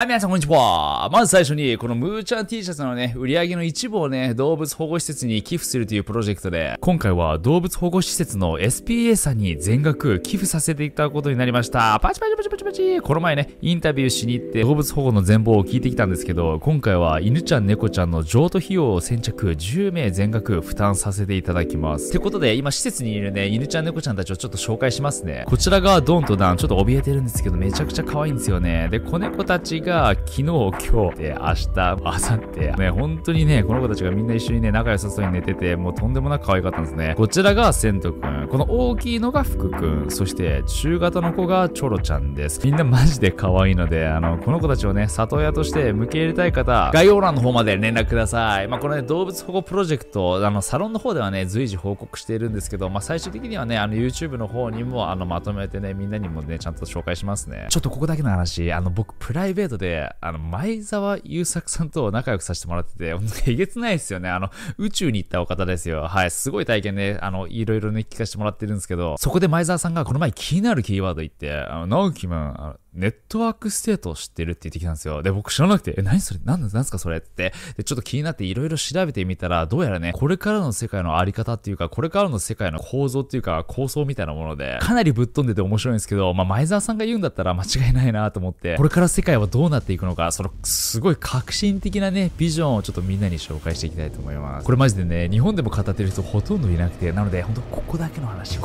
はい、皆さんこんにちは。まず最初に、このムーちゃん T シャツのね、売り上げの一部をね、動物保護施設に寄付するというプロジェクトで、今回は動物保護施設の SPA さんに全額寄付させていただくことになりました。パチパチパチパチパチ。この前ね、インタビューしに行って動物保護の全貌を聞いてきたんですけど、今回は犬ちゃん猫ちゃんの譲渡費用を先着10名全額負担させていただきます。ってことで、今施設にいるね、犬ちゃん猫ちゃんたちをちょっと紹介しますね。こちらがドンとダン、ちょっと怯えてるんですけど、めちゃくちゃ可愛いんですよね。で、子猫たちが昨日、今日で明日、明後日ね、本当にね、この子たちがみんな一緒にね、仲良さそうに寝てて、もうとんでもなく可愛かったんですね。こちらがセントくん、この大きいのが福くん、そして中型の子がチョロちゃんです。みんなマジで可愛いので、この子たちをね、里親として受け入れたい方、概要欄の方まで連絡ください。このね、動物保護プロジェクト、サロンの方ではね、随時報告しているんですけど、最終的にはね、YouTube の方にも、まとめてね、みんなにもね、ちゃんと紹介しますね。ちょっとここだけの話、僕、プライベートで、前澤友作さんと仲良くさせてもらってて、ほんとえげつないですよね。宇宙に行ったお方ですよ。はい、すごい体験ね、いろいろね、聞かせてもらってるんですけど、そこで前澤さんがこの前気になるキーワード言って、直樹マン、ネットワークステートを知ってるって言ってきたんですよ。で、僕知らなくて、何それなんすかそれって。で、ちょっと気になっていろいろ調べてみたら、どうやらね、これからの世界のあり方っていうか、これからの世界の構造っていうか、構想みたいなもので、かなりぶっ飛んでて面白いんですけど、前澤さんが言うんだったら間違いないなと思って、これから世界はどうなっていくのか、すごい革新的なね、ビジョンをちょっとみんなに紹介していきたいと思います。これマジでね、日本でも語ってる人ほとんどいなくて、なので、ほんとここだけの話ね。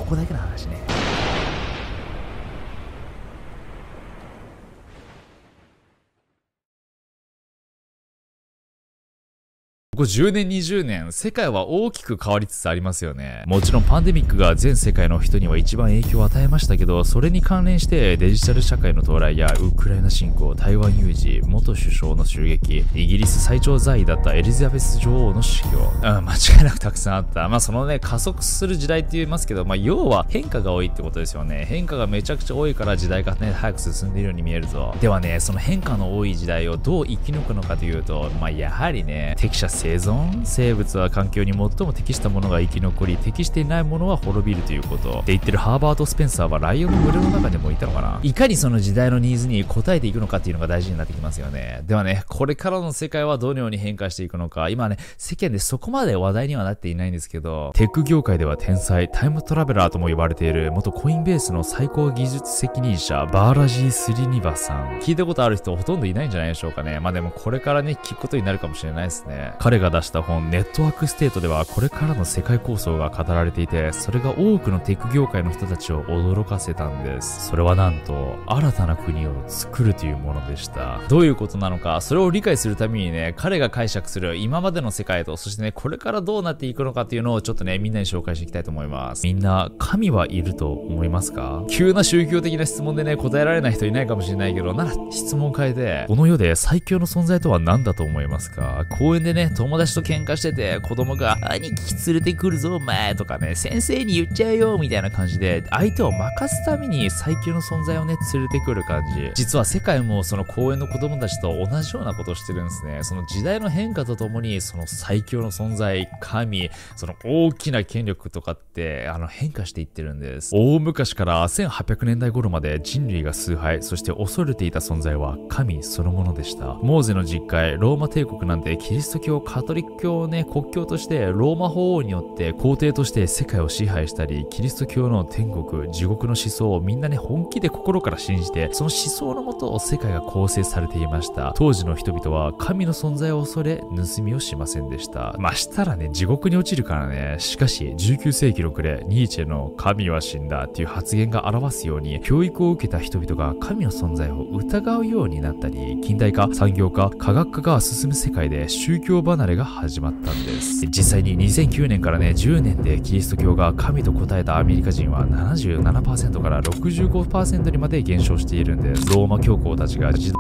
ここ10年20年、世界は大きく変わりつつありますよね。もちろんパンデミックが全世界の人には一番影響を与えましたけど、それに関連してデジタル社会の到来やウクライナ侵攻、台湾有事、元首相の襲撃、イギリス最長在位だったエリザベス女王の死去、間違いなくたくさんあった。そのね、加速する時代って言いますけど、要は変化が多いってことですよね。変化がめちゃくちゃ多いから時代がね、早く進んでいるように見えるぞ。ではね、その変化の多い時代をどう生き抜くのかというと、やはりね、適者生存、生物は環境に最も適したものが生き残り、適していないものは滅びるということって言ってるハーバート・スペンサーはライオンの群れの中でもいたのかな。いかにその時代のニーズに応えていくのかっていうのが大事になってきますよね。ではね、これからの世界はどのように変化していくのか、今ね、世間でそこまで話題にはなっていないんですけど、テック業界では天才、タイムトラベラーとも呼ばれている元コインベースの最高技術責任者、バーラジー・スリニバさん。聞いたことある人ほとんどいないんじゃないでしょうかね。でもこれからね、聞くことになるかもしれないですね。彼が出した本、ネットワークステートではこれからの世界構想が語られていて、それが多くのテック業界の人たちを驚かせたんです。それはなんと、新たな国を作るというものでした。どういうことなのか、それを理解するためにね、彼が解釈する今までの世界と、そしてね、これからどうなっていくのかっていうのをちょっとね、みんなに紹介していきたいと思います。みんな、神はいると思いますか？急な宗教的な質問でね、答えられない人いないかもしれないけど、なら質問変えて、この世で最強の存在とは何だと思いますか？公園でね、友達と喧嘩してて、子供が、兄貴連れてくるぞお前とかね、先生に言っちゃうよみたいな感じで、相手を任すために最強の存在をね、連れてくる感じ。実は世界もその公園の子供たちと同じようなことをしてるんですね。その時代の変化とともに、その最強の存在、神、その大きな権力とかって、変化していってるんです。大昔から1800年代頃まで人類が崇拝、そして恐れていた存在は神そのものでした。モーゼの実会、ローマ帝国なんてキリスト教、カトリック教をね、国教として、ローマ法王によって皇帝として世界を支配したり、キリスト教の天国、地獄の思想をみんなね、本気で心から信じて、その思想のもと世界が構成されていました。当時の人々は神の存在を恐れ、盗みをしませんでした。したらね、地獄に落ちるからね。しかし、19世紀の暮れ、ニーチェの神は死んだっていう発言が表すように、教育を受けた人々が神の存在を疑うようになったり、近代化、産業化、科学化が進む世界で宗教離れが始まったんです。実際に2009年からね、10年でキリスト教が神と答えたアメリカ人は 77% から 65% にまで減少しているんです。ローマ教皇たちが自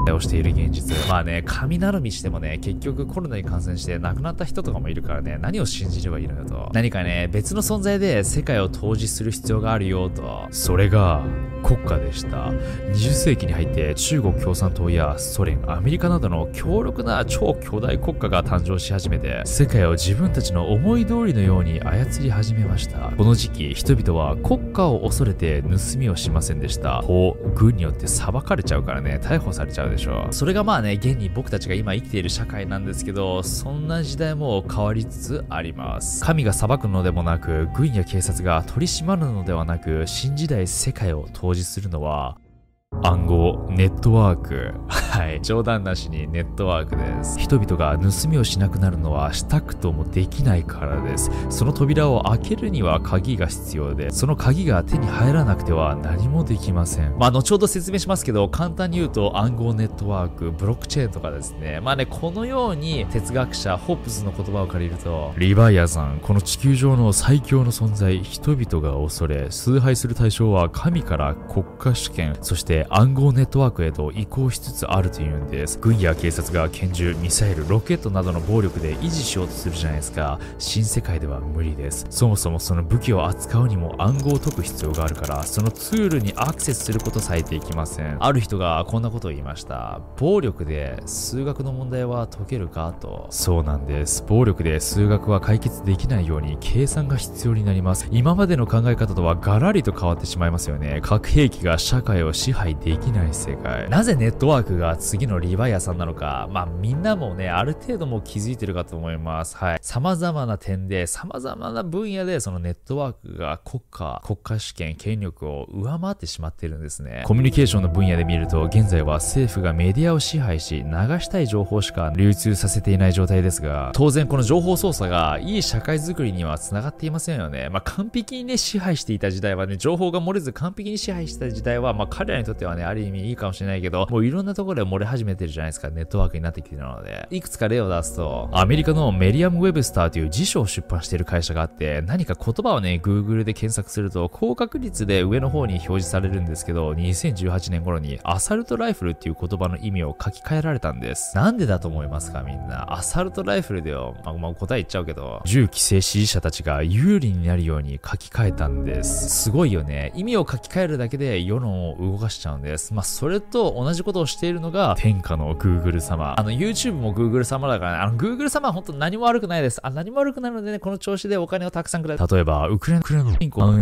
動をしている現実。神頼みしてもね、結局コロナに感染して亡くなった人とかもいるからね、何を信じればいいのよと。何かね、別の存在で世界を統治する必要があるよと。それが国家でした。20世紀に入って中国共産党やソ連、アメリカなどの強力な超巨大国家が誕生し始めて、世界を自分たちの思い通りのように操り始めました。この時期、人々は国家を恐れて盗みをしませんでした。法、軍によって裁かれちゃうからね、逮捕されちゃうでしょ。それがまあね、現に僕たちが今生きている社会なんですけど、そんな時代も変わりつつあります。神が裁くのでもなく、軍や警察が取り締まるのではなく、新時代世界を統治するのは暗号、ネットワーク。はい。冗談なしにネットワークです。人々が盗みをしなくなるのはしたくともできないからです。その扉を開けるには鍵が必要で、その鍵が手に入らなくては何もできません。まあ、後ほど説明しますけど、簡単に言うと暗号ネットワーク、ブロックチェーンとかですね。まあね、このように哲学者、ホップスの言葉を借りると、リヴァイアさん、この地球上の最強の存在、人々が恐れ、崇拝する対象は神から国家主権、そして暗号ネットワークへと移行しつつあるというんです。軍や警察が拳銃、ミサイル、ロケットなどの暴力で維持しようとするじゃないですか。新世界では無理です。そもそもその武器を扱うにも暗号を解く必要があるから、そのツールにアクセスすることさえできません。ある人がこんなことを言いました。暴力で数学の問題は解けるかと。そうなんです。暴力で数学は解決できないように計算が必要になります。今までの考え方とはガラリと変わってしまいますよね。核兵器が社会を支配できない世界。なぜネットワークが次のリヴァイアさんなのか、まあみんなもね、ある程度もう気づいてるかと思います。はい。様々な点で、様々な分野でそのネットワークが国家主権、権力を上回ってしまっているんですね。コミュニケーションの分野で見ると、現在は政府がメディアを支配し、流したい情報しか流通させていない状態ですが、当然この情報操作がいい社会づくりには繋がっていませんよね。まあ完璧にね、支配していた時代はね、情報が漏れず完璧に支配していた時代は、まあ彼らにとってはね、ある意味いいかもしれないけど、もういろんなところで漏れ始めてるじゃないですか。ネットワークになってきてるので。いくつか例を出すと、アメリカのメディアム・ウェブスターという辞書を出版している会社があって、何か言葉をね、Google で検索すると、高確率で上の方に表示されるんですけど、2018年頃にアサルトライフルっていう言葉の意味を書き換えられたんです。なんでだと思いますかみんな。アサルトライフルでよ。まあ、答え言っちゃうけど、銃規制支持者たちが有利になるように書き換えたんです。すごいよね。意味を書き換えるだけで世論を動かしちゃうんです。まあ、それと同じことをしているのが天下の Google 様。YouTube も Google 様だからね。Google 様は本当何も悪くないです。何も悪くないのでね、この調子でお金をたくさんくれる。例えば、ウクライナの銀行の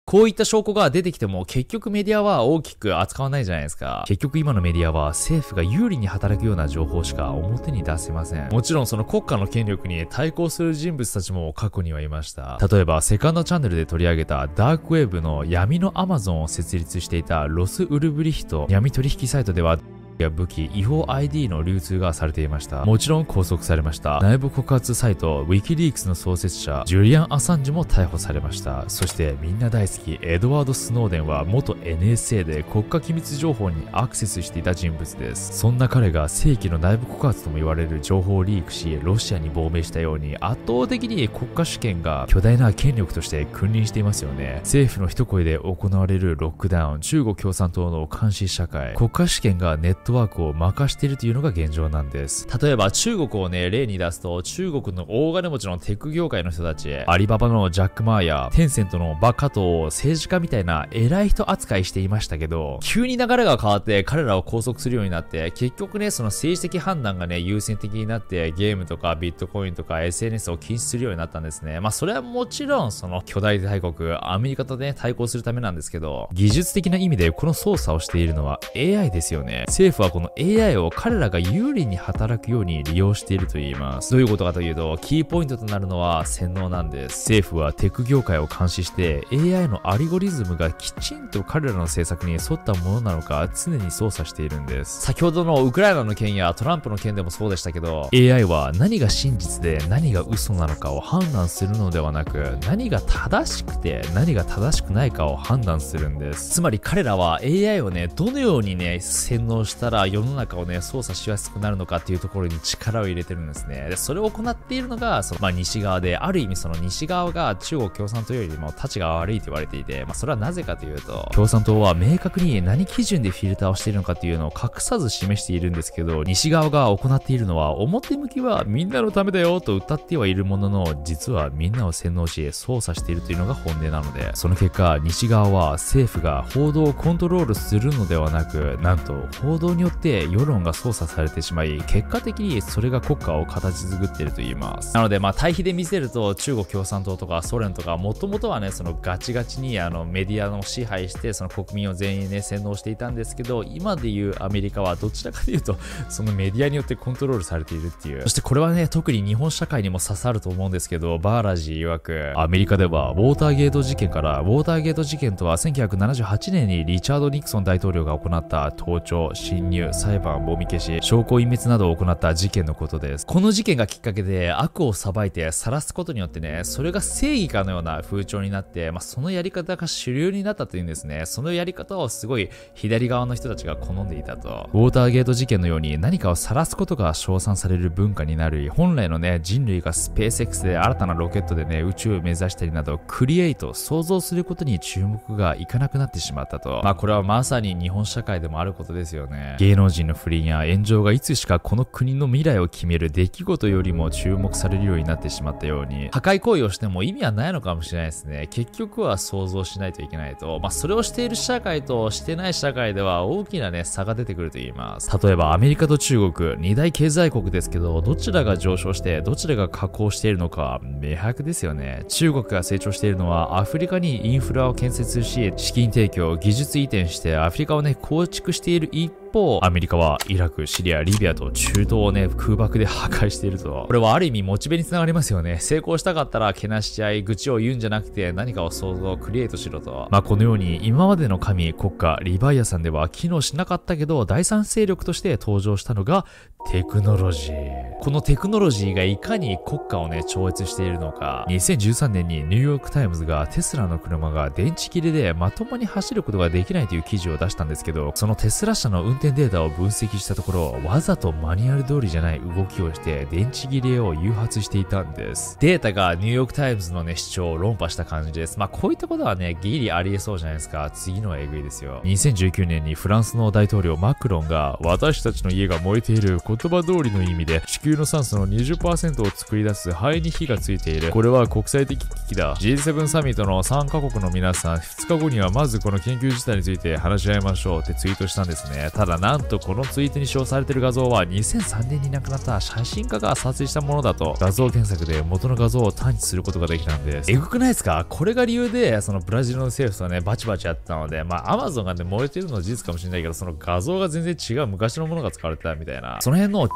こういった証拠が出てきても結局メディアは大きく扱わないじゃないですか。結局今のメディアは政府が有利に働くような情報しか表に出せません。もちろんその国家の権力に対抗する人物たちも過去にはいました。例えばセカンドチャンネルで取り上げたダークウェブの闇のアマゾンを設立していたロス・ウルブリヒト闇取引サイトではや武器、違法 ID の流通がされていました。もちろん拘束されました。内部告発サイト、ウィキリークスの創設者、ジュリアン・アサンジも逮捕されました。そしてみんな大好き、エドワード・スノーデンは元 NSA で国家機密情報にアクセスしていた人物です。そんな彼が正規の内部告発とも言われる情報をリークし、ロシアに亡命したように圧倒的に国家主権が巨大な権力として君臨していますよね。政府の一声で行われるロックダウン、中国共産党の監視社会、国家主権がネットワークを任しているというのが現状なんです。例えば中国をね、例に出すと、中国の大金持ちのテック業界の人たち、アリババのジャック・マーやテンセントのバカトを政治家みたいな偉い人扱いしていましたけど、急に流れが変わって彼らを拘束するようになって、結局ね、その政治的判断がね、優先的になってゲームとかビットコインとか SNS を禁止するようになったんですね。まあそれはもちろんその巨大大国アメリカとね、対抗するためなんですけど、技術的な意味でこの操作をしているのは AI ですよね。政府はこの AI を彼らが有利に働くように利用していると言います。どういうことかというと、キーポイントとなるのは洗脳なんです。政府はテック業界を監視して AI のアルゴリズムがきちんと彼らの政策に沿ったものなのか常に操作しているんです。先ほどのウクライナの件やトランプの件でもそうでしたけど、 AI は何が真実で何が嘘なのかを判断するのではなく、何が正しくて何が正しくないかを判断するんです。つまり彼らは AI をね、どのようにね、洗脳したしたら世の中をね、操作しやすくなるのかっていうところに力を入れてるんですね。で、それを行っているのが、西側で、ある意味その西側が中国共産党よりも立ちが悪いと言われていて、それはなぜかというと、共産党は明確に何基準でフィルターをしているのかっていうのを隠さず示しているんですけど、西側が行っているのは、表向きはみんなのためだよと歌ってはいるものの、実はみんなを洗脳し操作しているというのが本音なので、その結果、西側は政府が報道をコントロールするのではなく、なんと報道によって世論が操作されてしまい、結果的にそれが国家を形作っていると言います。なので対比で見せると、中国共産党とかソ連とか、もともとはね、そのガチガチにメディアの支配して、その国民を全員ね、洗脳していたんですけど、今でいうアメリカはどちらかというと、そのメディアによってコントロールされているっていう。そしてこれはね、特に日本社会にも刺さると思うんですけど、バーラジー曰く、アメリカではウォーターゲート事件から、ウォーターゲート事件とは1978年にリチャード・ニクソン大統領が行った盗聴、侵入、裁判、もみ消し、証拠隠滅などを行った事件のことです。この事件がきっかけで悪を裁いて晒すことによってね、それが正義かのような風潮になって、そのやり方が主流になったというんですね。そのやり方をすごい左側の人たちが好んでいたと。ウォーターゲート事件のように何かを晒すことが称賛される文化になり、本来のね、人類がスペース X で新たなロケットでね、宇宙を目指したりなど、クリエイト、想像することに注目がいかなくなってしまったと。これはまさに日本社会でもあることですよね。芸能人の不倫や炎上がいつしかこの国の未来を決める出来事よりも注目されるようになってしまったように、破壊行為をしても意味はないのかもしれないですね。結局は想像しないといけないと。それをしている社会としてない社会では大きなね、差が出てくると言います。例えばアメリカと中国、二大経済国ですけど、どちらが上昇してどちらが下降しているのか明白ですよね。中国が成長しているのはアフリカにインフラを建設し、資金提供、技術移転してアフリカをね、構築している一方、アメリカはイラク、シリア、リビアと中東をね、空爆で破壊していると。これはある意味モチベにつながりますよね。成功したかったらけなし合い、愚痴を言うんじゃなくて何かを想像、クリエイトしろと。このように今までの神、国家、リヴァイアさんでは機能しなかったけど、第三勢力として登場したのがテクノロジー。このテクノロジーがいかに国家をね、超越しているのか。2013年にニューヨークタイムズがテスラの車が電池切れでまともに走ることができないという記事を出したんですけど、そのテスラ社の運転データを分析したところ、わざとマニュアル通りじゃない動きをして電池切れを誘発していたんです。データがニューヨークタイムズのね、主張を論破した感じです。こういったことはね、ギリありえそうじゃないですか。次のはえぐいですよ。2019年にフランスの大統領マクロンが、私たちの家が燃えている、言葉通りの意味で地球の酸素の 20% を作り出す肺に火がついている。これは国際的危機だ。G7 サミットの3カ国の皆さん、2日後にはまずこの研究事態について話し合いましょうってツイートしたんですね。ただなんとこのツイートに使用されている画像は2003年に亡くなった写真家が撮影したものだと、画像検索で元の画像を探知することができたんです。えぐくないですか？これが理由で、そのブラジルの政府とね、バチバチやってたので、アマゾンがね、燃えてるのは事実かもしれないけど、その画像が全然違う昔のものが使われてたみたいな。その辺の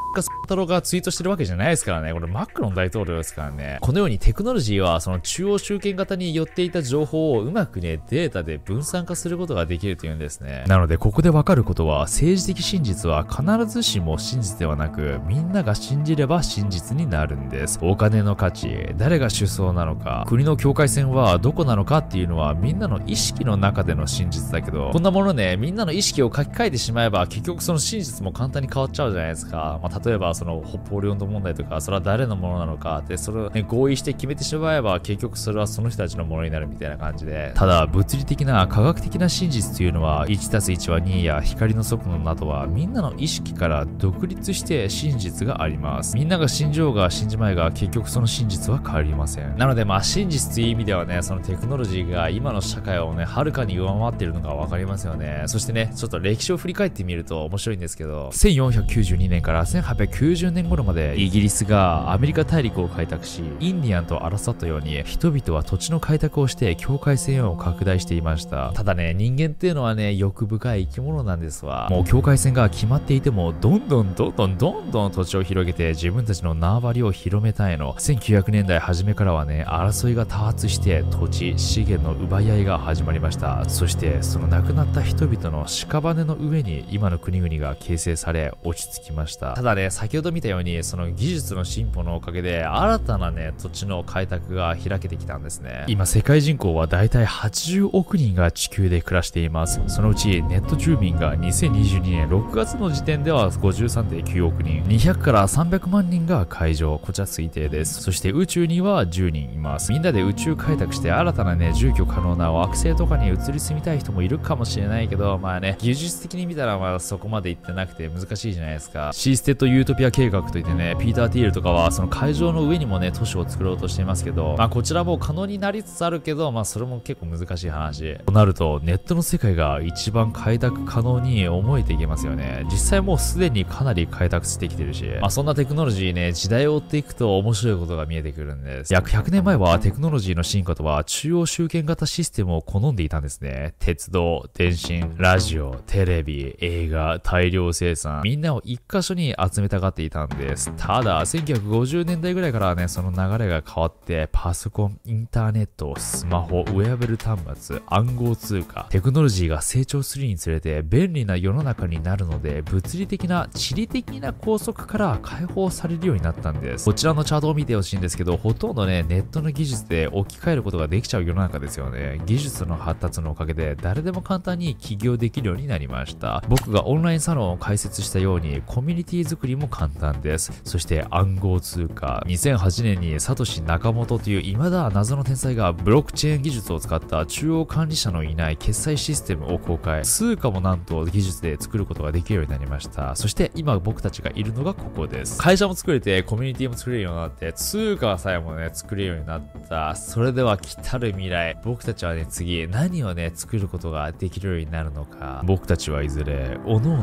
太郎がツイートしてるわけじゃないですからね。これマクロン大統領ですからね。このようにテクノロジーはその中央集権型に寄っていた情報をうまくね、データで分散化することができるというんですね。なのでここでわかることは、政治的真実は必ずしも真実ではなく、みんなが信じれば真実になるんです。お金の価値、誰が首相なのか、国の境界線はどこなのかっていうのはみんなの意識の中での真実だけど、こんなものね、みんなの意識を書き換えてしまえば結局その真実も簡単に変わっちゃうじゃないですか。例えばその北方領土問題とか、それは誰のものなのかって、それをね、合意して決めてしまえば結局それはその人たちのものになるみたいな感じで、ただ物理的な科学的な真実というのは 1+1 は2や光の速度などはみんなの意識から独立して真実があります。みんなが信じようが信じまいが結局その真実は変わりません。なので真実という意味ではね、そのテクノロジーが今の社会をね、はるかに上回っているのがわかりますよね。そしてね、ちょっと歴史を振り返ってみると面白いんですけど、1492年から1890年頃までイギリスがアメリカ大陸を開拓し、インディアンと争ったように人々は土地の開拓をして境界線を拡大していました。ただね、人間っていうのはね、欲深い生き物なんですわ。もう境界線が決まっていてもどんどん土地を広げて自分たちの縄張りを広めたいの。1900年代初めからはね、争いが多発して土地資源の奪い合いが始まりました。そしてその亡くなった人々の屍の上に今の国々が形成され落ち着きました。ただね、先ほど見たようにその技術の進歩のおかげで新たなね、土地の開拓が開けてきたんですね。今世界人口はだいたい80億人が地球で暮らしています。そのうちネット住民が2020 2022年6月の時点では 53.9 億人、200から300万人が海上、こちら推定です。そして宇宙には10人います。みんなで宇宙開拓して新たなね、住居可能な惑星とかに移り住みたい人もいるかもしれないけど、まあね、技術的に見たらまだそこまで行ってなくて難しいじゃないですか。シーステッドユートピア計画といってね、ピーター・ティールとかはその海上の上にもね、都市を作ろうとしていますけど、まあこちらも可能になりつつあるけど、まあそれも結構難しい話。となると、ネットの世界が一番開拓可能に思えていけますよね。実際もうすでにかなり開拓してきてるし、まあそんなテクノロジーね、時代を追っていくと面白いことが見えてくるんです。約100年前はテクノロジーの進化とは中央集権型システムを好んでいたんですね。鉄道、電信、ラジオ、テレビ、映画、大量生産、みんなを一箇所に集めたがっていたんです。ただ、1950年代ぐらいからね、その流れが変わって、パソコン、インターネット、スマホ、ウェアベル端末、暗号通貨、テクノロジーが成長するにつれて便利な世の中になるので、物理的な、地理的な拘束から解放されるようになったんです。こちらのチャートを見てほしいんですけど、ほとんどね、ネットの技術で置き換えることができちゃう世の中ですよね。技術の発達のおかげで、誰でも簡単に起業できるようになりました。僕がオンラインサロンを開設したように、コミュニティ作りも簡単です。そして暗号通貨。2008年にサトシ・ナカモトという未だ謎の天才がブロックチェーン技術を使った中央管理者のいない決済システムを公開。通貨もなんと技術で作ることができるようになりました。そして今僕たちがいるのがここです。会社も作れて、コミュニティも作れるようになって、通貨さえもね、作れるようになった。それでは来たる未来、僕たちはね、次何をね、作ることができるようになるのか。僕たちはいずれ、各々が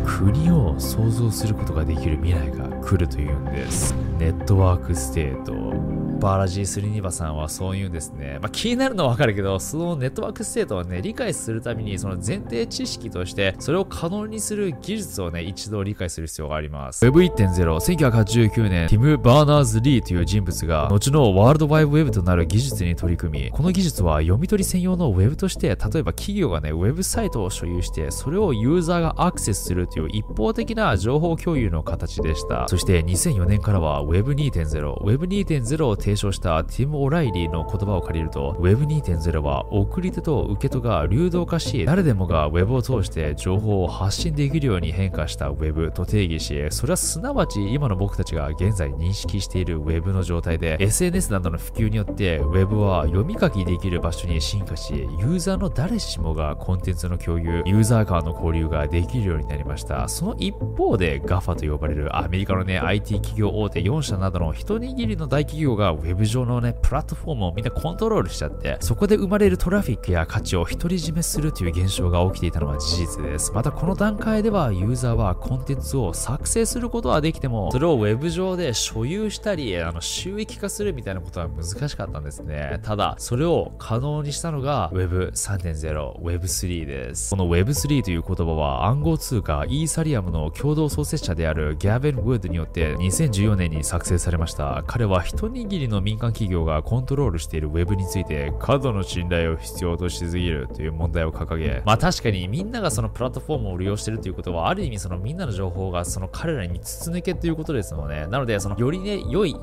国を創造することができる未来が来るというんです。ネットワークステート。バーラジー・スリニバさんはそう言うんですね。まあ、気になるのはわかるけど、そのネットワークステートをね、理解するために、その前提知識として、それを可能にする技術をね、一度理解する必要があります。Web1.0、1989年、ティム・バーナーズ・リーという人物が、後のワールドワイドウェブとなる技術に取り組み、この技術は読み取り専用のウェブとして、例えば企業がね、ウェブサイトを所有して、それをユーザーがアクセスするという一方的な情報共有の形でした。そして2004年からは Web2.0 を提唱したティム・オライリーの言葉を借りると、Web2.0 は送り手と受け手が流動化し、誰でもが Web を通して情報を発信できるように変化した Web と定義し、それはすなわち今の僕たちが現在認識している Web の状態で、SNS などの普及によって Web は読み書きできる場所に進化し、ユーザーの誰しもがコンテンツの共有、ユーザー間の交流ができるようになりました。その一方で GAFA と呼ばれるアメリカのね、IT 企業大手4社などの一握りの大企業が Web 上のね、プラットフォームをみんなコントロールしちゃって、そこで生まれるトラフィックや価値を独り占めするという現象が起きていたのは事実です。またこの段階ではユーザーはコンテンツを作成することはできても、それを Web 上で所有したり、収益化するみたいなことは難しかったんですね。ただ、それを可能にしたのが Web3.0、Web3 です。この Web3 という言葉は暗号通貨イーサリアムの共同創設者であるギャベン・ウッドによって2014年に作成されました。彼は一握りの民間企業がコントロールしている Web について過度の信頼を必要としすぎるという問題を掲げ、まあ確かにみんながそのプラットフォームを利用しているということは、ある意味そのみんなの情報がその彼らに筒抜けということですので、なのでそのよりね、良いイン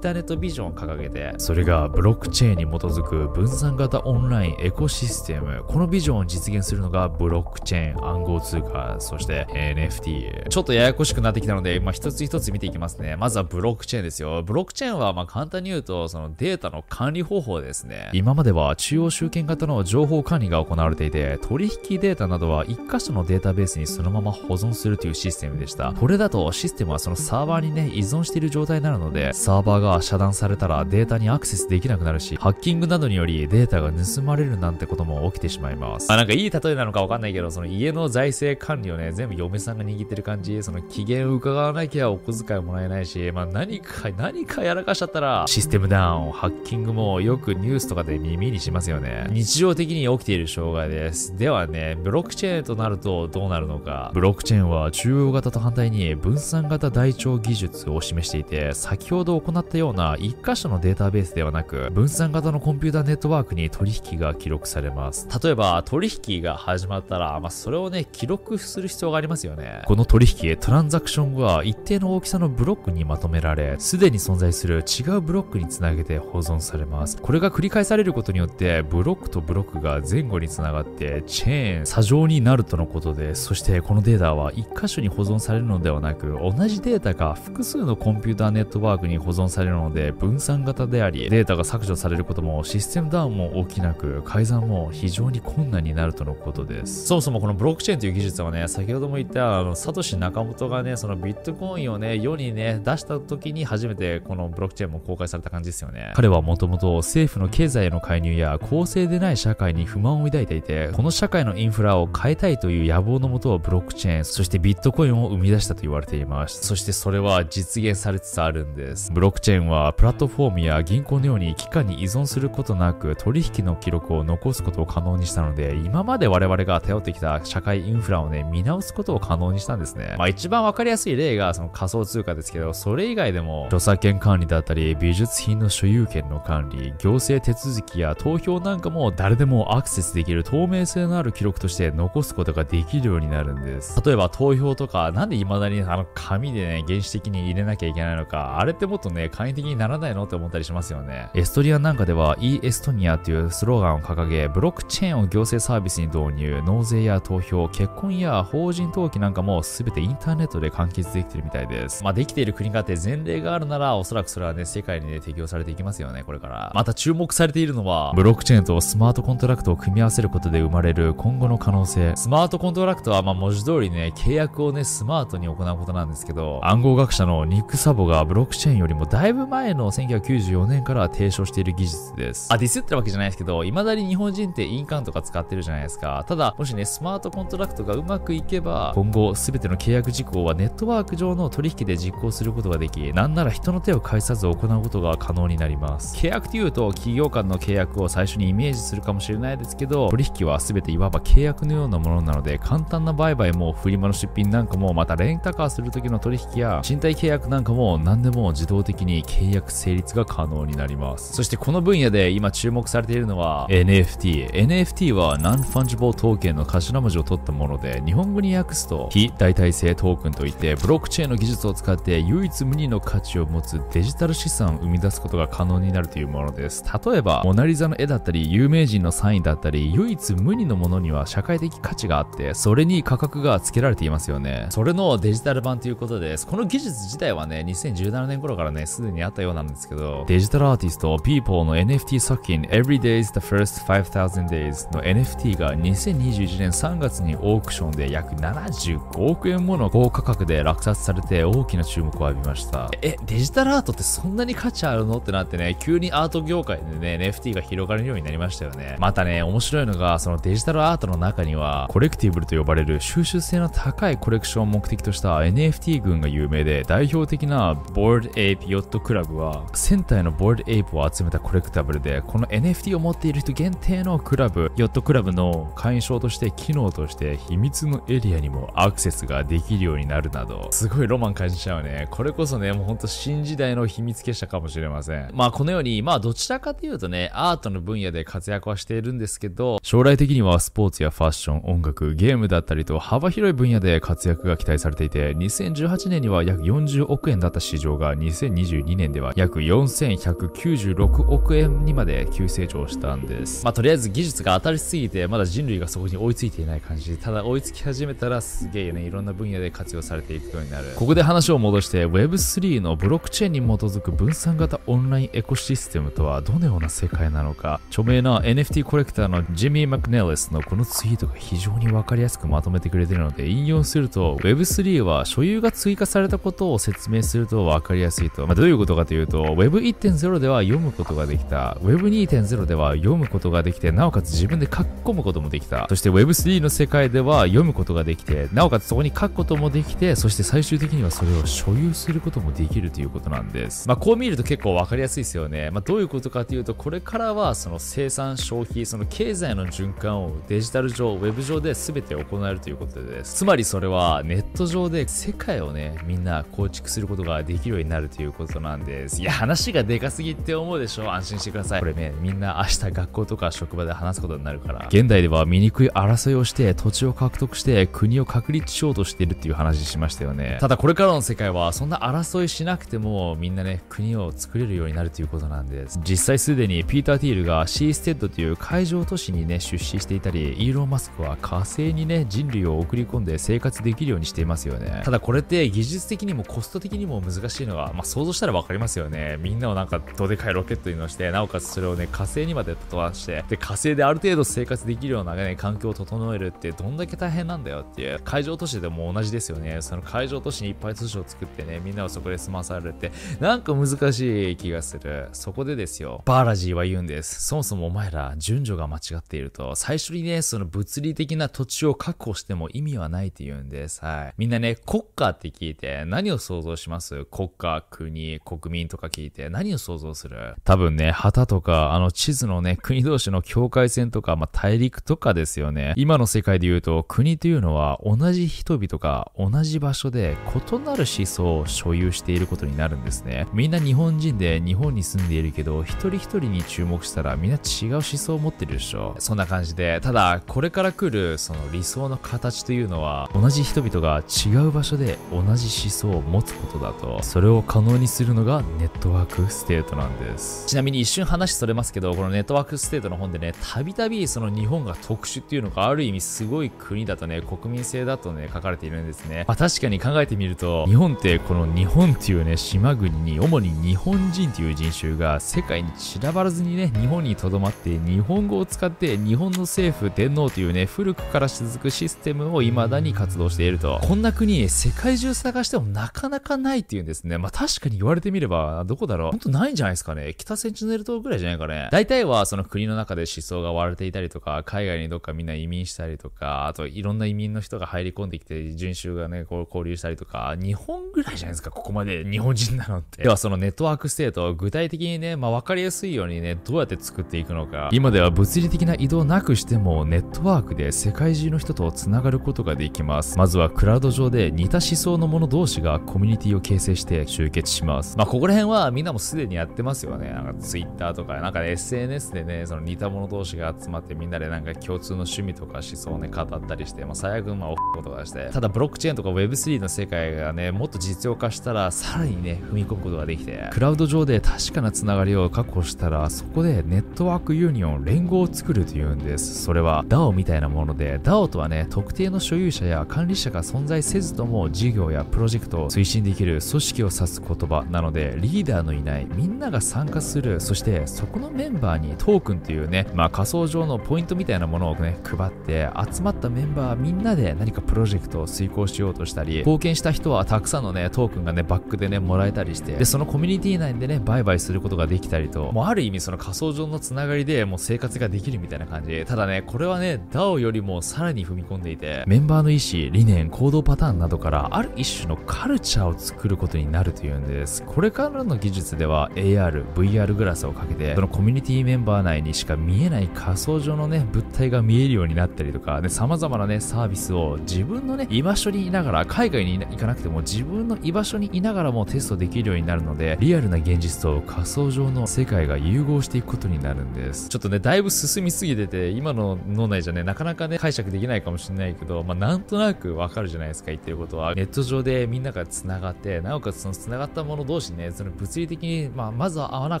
ターネットビジョンを掲げて、それがブロックチェーンに基づく分散型オンラインエコシステム、このビジョンを実現するのがブロックチェーン、暗号通貨、そして NFT。ちょっとややこしくなってきたので、まあ一つ一つ見ていきますね。まずはブロックチェーンですよ。ブロックチェーンはまあ簡単に言うと、そのデータの管理方法ですね。今までは中央集権型の情報管理が行われていて、取引データなどは一箇所のデータベースにそのまま保存するというシステムでした。これだとシステムはそのサーバーにね、依存している状態になるので、サーバーが遮断されたらデータにアクセスできなくなるし、ハッキングなどによりデータが盗まれるなんてことも起きてしまいます。なんかいい例えなのかわかんないけど、その家の財政管理をね、全部嫁さんが握ってる感じ、その機嫌を伺わなきゃお小遣いもらえないし、まあ何かやらかしちゃったら、システムダウン、ハッキングもよくニュースとかで耳にしますよね。日常的に起きている障害です。ではね、ブロックチェーンとなるとどうなるのか。ブロックチェーンは中央型と反対に分散型台帳技術を示していて、先ほど行ったような一箇所のデータベースではなく、分散型のコンピューターネットワークに取引が記録されます。例えば、取引が始まったら、それをね、記録する必要がありますよね。この取引、トランザクションは一定の大きさのブロックにまとめられ、すでに存在する違うブロッックにつなげて保存されます。これが繰り返されることによってブロックとブロックが前後につながってチェーン、作状になるとのことです。そしてこのデータは1箇所に保存されるのではなく、同じデータが複数のコンピューターネットワークに保存されるので分散型であり、データが削除されることもシステムダウンも起きなく、改ざんも非常に困難になるとのことです。そもそもこのブロックチェーンという技術はね、先ほども言ったサトシ・ナカモトがね、そのビットコインをね、世にね、出した時に初めてこのブロックチェーンも公開された感じですよね。彼はもともと政府の経済への介入や公正でない社会に不満を抱いていて、この社会のインフラを変えたいという野望のもとブロックチェーン、そしてビットコインを生み出したと言われています。そしてそれは実現されつつあるんです。ブロックチェーンはプラットフォームや銀行のように機関に依存することなく取引の記録を残すことを可能にしたので、今まで我々が頼ってきた社会インフラをね、見直すことを可能にしたんですね。一番わかりやすい例がその仮想通貨ですけど、それ以外でも著作権管理だったり、美術品の所有権の管理、行政手続きや投票なんかも誰でもアクセスできる透明性のある記録として残すことができるようになるんです。例えば投票とか、なんで未だに紙でね、原始的に入れなきゃいけないのか、あれってもっとね、簡易的にならないのって思ったりしますよね。エストリアなんかでは e エストニアというスローガンを掲げ、ブロックチェーンを行政サービスに導入、納税や投票、結婚や法人登記なんかも全てインターネットで完結できてるみたいです。できている国があって前例があるなら、おそらくそれはね、世界にね、適用されていきますよね、これから。また注目されているのは、ブロックチェーンとスマートコントラクトを組み合わせることで生まれる今後の可能性。スマートコントラクトは文字通りね、契約をね、スマートに行うことなんですけど、暗号学者のニック・サボがブロックチェーンよりもだいぶ前の1994年から提唱している技術です。ディスってるわけじゃないですけど、未だに日本人って印鑑とか使ってるじゃないですか。ただ、もしね、スマートコントラクトがうまくいけば、今後全ての契約事項はネットワーク上の取引で実行することができ、なんなら人の手を介さず行うことが可能になります。契約というと、企業間の契約を最初にイメージするかもしれないですけど、取引は全ていわば契約のようなものなので、簡単な売買もフリマの出品なんかも、またレンタカーする時の取引や賃貸契約なんかも何でも自動的に契約成立が可能になります。そしてこの分野で今注目されているのは NFT。NFT は Non-Fungible Token の頭文字を取ったもので、日本語に訳すと非代替性トークンといって、ブロックチェーンの技術を使って唯一無二の価値を持つデジタル資産を生み出すことが可能になるというものです。例えば、モナリザの絵だったり、有名人のサインだったり、唯一無二のものには社会的価値があって、それに価格が付けられていますよね。それのデジタル版ということです。この技術自体はね、2017年頃からね、すでにあったようなんですけど、デジタルアーティスト、People の NFT 作品 Every Day is the First 5000 Days の NFT が2021年3月にオークションで約75億円もの高価格で落札されて大きな注目を浴びました。デジタルアートってそんなに価値あるのってなってね、急にアート業界でね、NFT が広がるようになりましたよね。またね、面白いのが、そのデジタルアートの中には、コレクティブルと呼ばれる収集性の高いコレクションを目的とした NFT 群が有名で、代表的なボードエイプヨットクラブは、1000体のボードエイプを集めたコレクタブルで、この NFT を持っている人限定のクラブ、ヨットクラブの会員証として機能として秘密のエリアにもアクセスができるようになるなど、すごいロマン感じちゃうね。これこそね、もうほんと新時代の秘密結社かもしれません。このように、どちらかというとね、アートの分野で活躍はしているんですけど、将来的にはスポーツやファッション、音楽、ゲームだったりと幅広い分野で活躍が期待されていて、2018年には約40億円だった市場が2022年では約4196億円にまで急成長したんです。とりあえず技術が当たりすぎて、まだ人類がそこに追いついていない感じ。ただ追いつき始めたらすげえね、いろんな分野で活用されていくようになる。ここで話を戻して Web3 のブロックチェーンに基づく分散型オンラインエコシステムとはどのような世界なのか、著名な NFT コレクターのジミー・マクネリスのこのツイートが非常にわかりやすくまとめてくれているので、引用すると Web3 は所有が追加されたことを説明するとわかりやすいと。どういうことかというと、Web1.0 では読むことができた、Web2.0 では読むことができて、なおかつ自分で書き込むこともできた。そして Web3 の世界では読むことができて、なおかつそこに書くこともできて、そして最終的にはそれを所有することもできるということなんです。こう見ると結構わかりやすいですよね。どういうことかというと、これからはその生産消費、その経済の循環をデジタル上、ウェブ上で全て行えるということです。つまりそれはネット上で世界をね、みんな構築することができるようになるということなんです。いや、話がでかすぎって思うでしょ。安心してください。これね、みんな明日学校とか職場で話すことになるから。現代では醜い争いをして土地を獲得して国を確立しようとしているっていう話しましたよね。ただこれからの世界はそんな争いしなくてもみんなね、国をのを作れるようになるということなんです。実際すでにピーター・ティールがシーステッドという海上都市にね出資していたり、イーロン・マスクは火星にね人類を送り込んで生活できるようにしていますよね。ただこれって技術的にもコスト的にも難しいのが、想像したらわかりますよね。みんなをなんかどでかいロケットに乗せて、なおかつそれをね火星にまで飛ばして、で火星である程度生活できるようなね環境を整えるってどんだけ大変なんだよっていう。海上都市でも同じですよね。その海上都市にいっぱい都市を作ってね、みんなをそこで住まされるってなんか難しい気がする。そこでですよ、バーラジーは言うんです。そもそもお前ら順序が間違っていると。最初にねその物理的な土地を確保しても意味はないって言うんです。はい。みんなね国家って聞いて何を想像します？国家、国、国民とか聞いて何を想像する？多分ね旗とか地図のね国同士の境界線とか、大陸とかですよね。今の世界で言うと国というのは同じ人々が同じ場所で異なる思想を所有していることになるんですね。みんな日本人で日本に住んでいるけど、一人一人に注目したらみんな違う思想を持ってるでしょ。そんな感じで、ただこれから来るその理想の形というのは、同じ人々が違う場所で同じ思想を持つことだと。それを可能にするのがネットワークステートなんです。ちなみに一瞬話それますけど、このネットワークステートの本でね、たびたびその日本が特殊っていうのがある意味すごい国だとね、国民性だとね書かれているんですね。確かに考えてみると、日本ってこの日本っていうね島国に主に日本人っていう人種が世界に散らばらずにね、日本に留まって日本語を使って日本の政府天皇というね古くから続くシステムを未だに活動していると。こんな国世界中探してもなかなかないっていうんですね。確かに言われてみればどこだろう、ほんとないんじゃないですかね。北センチネル島ぐらいじゃないかね。大体はその国の中で思想が割れていたりとか、海外にどっかみんな移民したりとか、あといろんな移民の人が入り込んできて人種がねこう交流したりとか、日本ぐらいじゃないですか、ここまで日本人なのって。ではそのネットワークステート、具体的にね分かりやすいようにねどうやって作っていくのか。今では物理的な移動なくしてもネットワークで世界中の人とつながることができます。まずはクラウド上で似た思想の者同士がコミュニティを形成して集結します。ここら辺はみんなもすでにやってますよね。なんかツイッターとかSNS でね、その似た者同士が集まってみんなでなんか共通の趣味とか思想をね語ったりして、最悪おことかして。ただブロックチェーンとか Web3 の世界がねもっと実用化したら、さらにね踏み込むことができて、クラウド上で確かなつながりを確保したら、そこでネットワークユニオン、連合を作るというんです。それは DAO みたいなもので、 DAO とはね特定の所有者や管理者が存在せずとも事業やプロジェクトを推進できる組織を指す言葉なので、リーダーのいないみんなが参加する、そしてそこのメンバーにトークンというね、仮想上のポイントみたいなものをね配って、集まったメンバーみんなで何かプロジェクトを遂行しようとしたり、貢献した人はたくさんのねトークンがねバックでねもらえたりして、でそのコミュニティ内でね売買することができたりと、もうある意味その仮想上のつながりでもう生活ができるみたいな感じ。ただねこれはね DAO よりもさらに踏み込んでいて、メンバーの意思、理念、行動パターンなどからある一種のカルチャーを作ることになるというんです。これからの技術では AR、VR グラスをかけて、そのコミュニティメンバー内にしか見えない仮想上のね物体が見えるようになったりとか、様々なねサービスを自分のね居場所にいながら、海外に行かなくても自分の居場所にいながらもテストできるようになるので、リアルな現実と仮想上の世界が融合していくことになるんです。ちょっとねだいぶ進みすぎてて、今の脳内じゃねなかなかね解釈できないかもしれないけど、なんとなくわかるじゃないですか。言ってることはネット上でみんなが繋がって、なおかつその繋がった者同士ね、その物理的にまずは合わな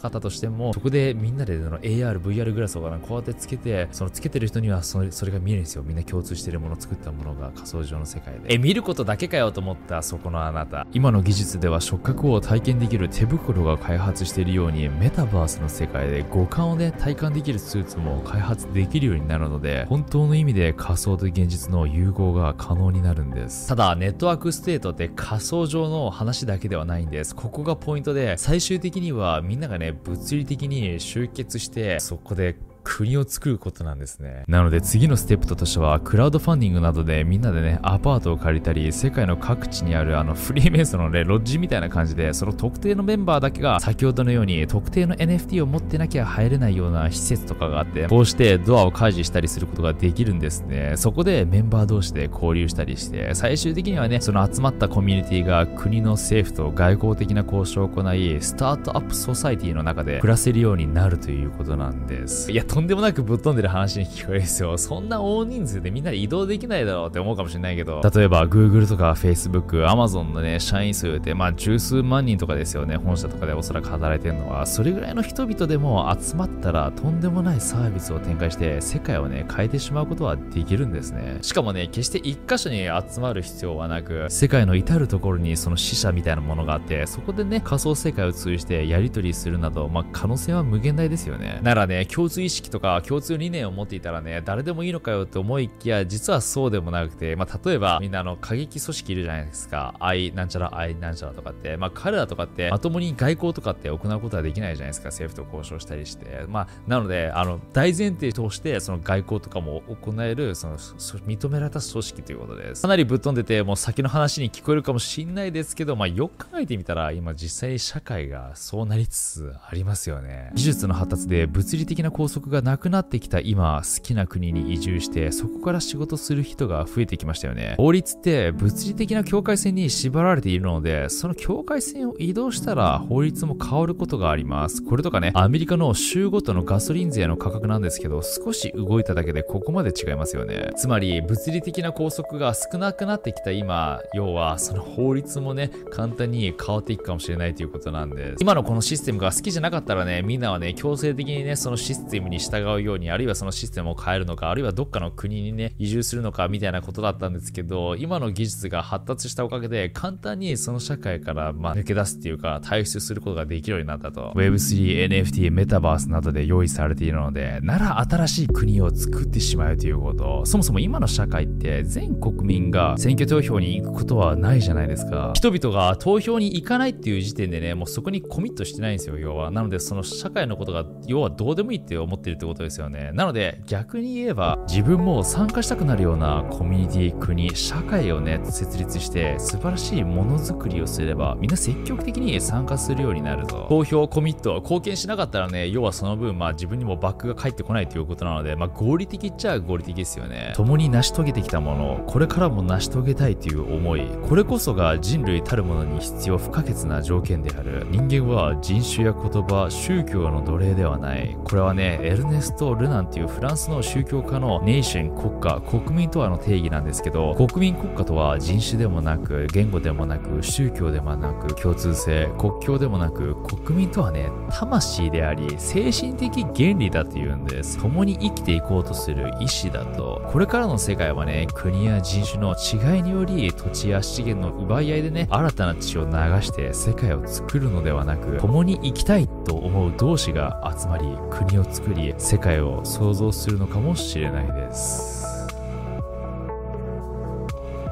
かったとしても、そこでみんなでその AR、VR グラスをこうやってつけて、そのつけてる人にはそれが見えるんですよ。みんな共通してるもの、作ったものが仮想上の世界で。見ることだけかよと思ったそこのあなた。今の技術では触覚を体験できる手袋が開発しているように、メタバースの世界で五感をね体感できるスーツも開発できるようになるので、本当の意味で仮想と現実の融合が可能になるんです。ただネットワークステートって仮想上の話だけではないんです。ここがポイントで、最終的にはみんながね物理的に集結して、そこで国を作ることなんですね。なので次のステップとしては、クラウドファンディングなどでみんなでねアパートを借りたり、世界の各地にあるフリーメイソンのねロッジみたいな感じで、その特定のメンバーだけが先ほどのように特定の NFT を持ってなきゃ入れないような施設とかがあって、こうしてドアを開示したりすることができるんですね。そこでメンバー同士で交流したりして、最終的にはねその集まったコミュニティが国の政府と外交的な交渉を行い、スタートアップソサイティの中で暮らせるようになるということなんです。いやとんでもなくぶっ飛んでる話に聞こえるんですよ。そんな大人数でみんなで移動できないだろうって思うかもしれないけど、例えば Google とか Facebook、Amazon のね、社員数って十数万人とかですよね。本社とかでおそらく働いてるのは、それぐらいの人々でも集まったらとんでもないサービスを展開して世界をね、変えてしまうことはできるんですね。しかもね、決して一箇所に集まる必要はなく、世界の至るところにその支社みたいなものがあって、そこでね、仮想世界を通じてやり取りするなど、可能性は無限大ですよね。ならね、共通意識とか共通理念を持っていたらね、誰でもいいのかよって思いきや、実はそうでもなくて、例えばみんな過激組織いるじゃないですか。なんちゃらとかって、彼らとかってまともに外交とかって行うことはできないじゃないですか。政府と交渉したりして。なので、大前提として、その外交とかも行える、認められた組織ということです。かなりぶっ飛んでて、もう先の話に聞こえるかもしんないですけど、よく考えてみたら、今実際社会がそうなりつつありますよね。技術の発達で物理的な拘束がなくなってきた今、好きな国に移住して、そこから仕事する人が増えてきましたよね。法律って物理的な境界線に縛られているので、その境界線を移動したら法律も変わることがあります。これとかね、アメリカの州ごとのガソリン税の価格なんですけど、少し動いただけでここまで違いますよね。つまり、物理的な拘束が少なくなってきた今、要はその法律もね、簡単に変わっていくかもしれないということなんです。今のこのシステムが好きじゃなかったらね、みんなはね、強制的にね、そのシステムに従うように、あるいはそのシステムを変えるのか、あるいはどっかの国にね、移住するのかみたいなことだったんですけど、今の技術が発達したおかげで、簡単にその社会から抜け出すっていうか、退出することができるようになったと。Web3、NFT、メタバースなどで用意されているので、なら新しい国を作ってしまうということ。そもそも今の社会って全国民が選挙投票に行くことはないじゃないですか。人々が投票に行かないっていう時点でね、もうそこにコミットしてないんですよ、要は。なのでその社会のことが要はどうでもいいって思ってるってことですよね。なので逆に言えば自分も参加したくなるようなコミュニティ、国、社会をね、設立して素晴らしいものづくりをすればみんな積極的に参加するようになると。投票、コミット、貢献しなかったらね、要はその分自分にもバックが返ってこないということなので、合理的っちゃ合理的ですよね。共に成し遂げてきたもの、これからも成し遂げたいという思い、これこそが人類たるものに必要不可欠な条件である。人間は人種や言葉、宗教の奴隷ではない。これはね、エルネスト・ルナンっていうフランスの宗教家のネーション、国家、国民とはの定義なんですけど、国民国家とは人種でもなく、言語でもなく、宗教でもなく、共通性、国境でもなく、国民とはね、魂であり、精神的原理だというんです。共に生きていこうとする意志だと。これからの世界はね、国や人種の違いにより、土地や資源の奪い合いでね、新たな血を流して世界を作るのではなく、共に生きたいと思う同士が集まり、国を作り、世界を創造するのかもしれないです。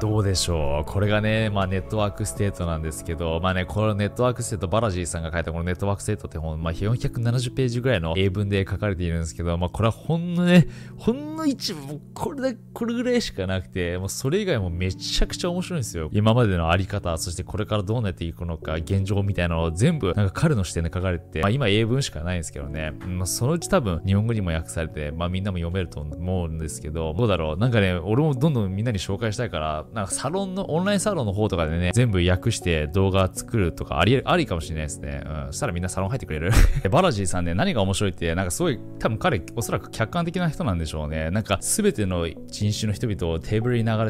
どうでしょう。これがね、ネットワークステートなんですけど、このネットワークステート、バラジーさんが書いたこのネットワークステートって本、470ページぐらいの英文で書かれているんですけど、これはほんの一部、これぐらいしかなくて、もうそれ以外もめちゃくちゃ面白いんですよ。今までのあり方、そしてこれからどうなっていくのか、現状みたいなのを全部、彼の視点で書かれてて、今英文しかないんですけどね、そのうち多分日本語にも訳されて、みんなも読めると思うんですけど、どうだろう。俺もどんどんみんなに紹介したいから、オンラインサロンの方とかでね、全部訳して動画作るとかありかもしれないですね。そしたらみんなサロン入ってくれるバラジーさんね、何が面白いって、すごい、多分彼、おそらく客観的な人なんでしょうね。全ての人種の人々をテーブルに並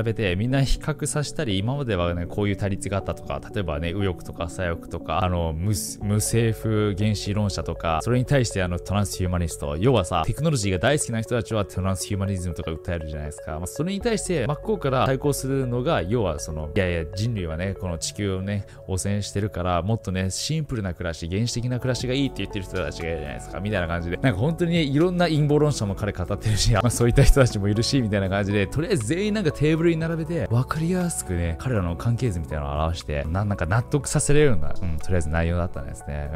べて、みんな比較させたり、今まではね、こういう対立があったとか、例えばね、右翼とか左翼とか、無政府原子論者とか、それに対してトランスヒューマニスト、要はさ、テクノロジーが大好きな人たちはトランスヒューマニズムとか訴えるじゃないですか。それに対して真っ向から対抗するのが、要は人類はね、この地球をね、汚染してるから、もっとね、シンプルな暮らし、原始的な暮らしがいいって言ってる人たちがいるじゃないですか、みたいな感じで。本当にね、いろんな陰謀論者も彼語ってるし、そういった人たちもいるし、みたいな感じで、とりあえず全員テーブルに並べて、わかりやすくね、彼らの関係図みたいなのを表して、納得させれるような、とりあえず内容だったんですね。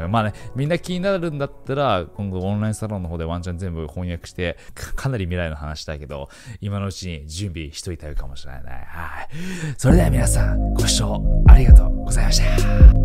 みんな気になるんだったら、今後オンラインサロンの方でワンチャン全部翻訳して、かなり未来の話だけど、今のうちに準備しといたいかもしれない。はい。それでは皆さん、ご視聴ありがとうございました。